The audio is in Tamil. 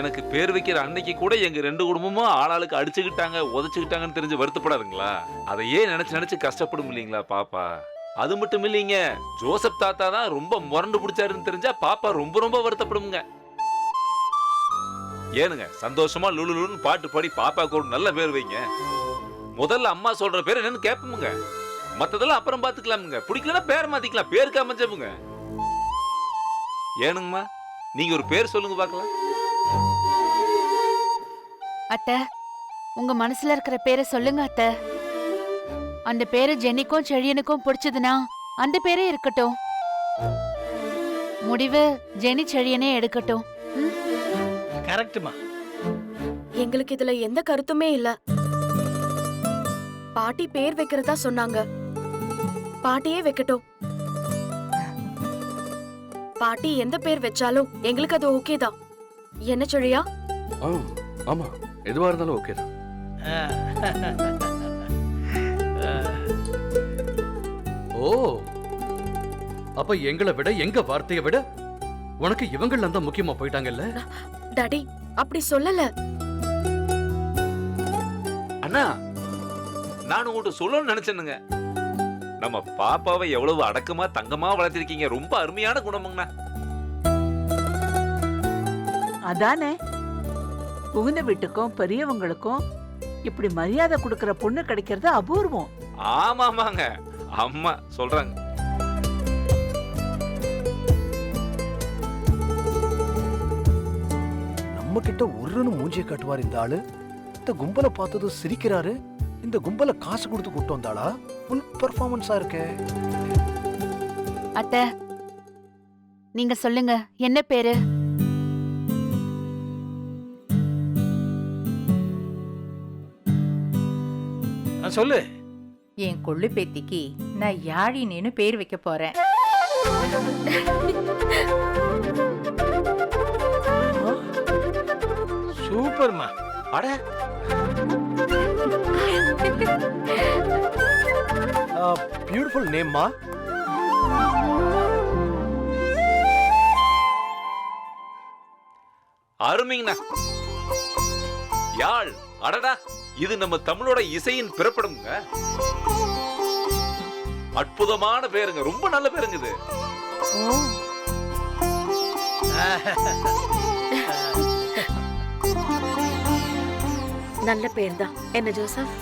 எனக்கு பேர் வைக்கிற அன்னைக்கு கூட எங்க 2 குடும்பமும் ஆளாளுக்கு அடிச்சுக்கிட்டாங்க உதைச்சுக்கிட்டாங்கன்னு தெரிஞ்சு வருத்தப்படாதுங்களா? அதையே நினைச்சு நினைச்சு கஷ்டப்படும் இல்லீங்களா பாப்பா? அது மட்டும் இல்லீங்க, ஜோசப் தாத்தா தான் ரொம்ப முரண்டு பிடிச்சாருன்னு தெரிஞ்சா பாப்பா ரொம்ப ரொம்ப வருத்தப்படுங்க. ஏனுங்க சந்தோஷமா லுலுலுன்னு பாட்டு பாடி பாப்பாக்கு ஒரு நல்ல பேர் வைங்க. முதல்ல அம்மா சொல்ற பேர் என்னன்னு கேட்போமுங்க. மத்ததெல்லாம் அப்புறம் பாத்துக்கலாமுங்க. பிடிக்கலன்னா பேர் மாத்திக்கலாம். பேருக்கு அமைஞ்சவங்க. ஏனுங்கம்மா, நீங்க ஒரு பேர் சொல்லுங்க பாக்கலாம். அத்தை, உங்க மனசுல இருக்கிற பேரை சொல்லுங்க அத்தை. அந்த பேரு ஜெனிக்கும் செழியனுக்கும் பிடிச்சதுன்னா அந்த பேரே இருக்கட்டும். முடிவு ஜெனி செழியனே எடுக்கட்டும். கரெக்ட்மா. எங்களுக்கு இதுல எந்த கருத்துமே இல்ல. பாட்டி பேர் வைக்கிறதா சொன்னாங்க. பாட்டியே வைக்கட்டும். பாட்டி எந்த பேர் வச்சாலும் எங்களுக்கு அது ஓகே தான். என்ன செழியா? ஆமா, எதுவா இருந்தாலும் ஓகே தான். ஓ, அப்ப எங்களை விட எங்க வார்த்தையை விட உனக்கு இவங்கெல்லாம் தான் முக்கியமா போயிட்டாங்கல்ல? டாடி அப்படி சொல்லல. அண்ணா, நான் உங்கள்கிட்ட சொல்லணும்னு நினைச்சேனுங்க. நம்ம பாப்பாவை எவ்வளவு அடக்கமா தங்கமா வளர்த்திருக்கீங்க. ரொம்ப அருமையான குணமுங்கண்ணா. அதானே, புகுந்த வீட்டுக்கும் பெரியவங்களுக்கும் இப்படி மரியாதை கொடுக்கிற பொண்ணு கிடைக்கிறது அபூர்வம். ஆமாமாங்க, அம்மா சொல்றாங்க. நம்ம கிட்ட ஒருன்னு மூஞ்சியை காட்டுவார் இந்த ஆளு. இந்த கும்பலை பார்த்ததும் சிரிக்கிறாரு. இந்த கும்பலை காசு கொடுத்து கூட்டு வந்தாளா? ஃபுல் பெர்ஃபார்மன்ஸா இருக்கே. அத்தை, நீங்க சொல்லுங்க, என்ன பேரு? சொல்லு. என் கொள்ளு பேத்திக்கு நான் யாழினேன்னு பேர் வைக்க போறேன். சூப்பர்மா. அட, பியூட்டிஃபுல் நேம்மா. அருமைங்கண்ணா. யாழ், அடடா, இது நம்ம தமிழோட இசையின் பிறப்பிடமுங்க. அற்புதமான பேருங்க, ரொம்ப நல்ல பேருங்க இது. நல்ல பேர் தான். என்ன ஜோசப்?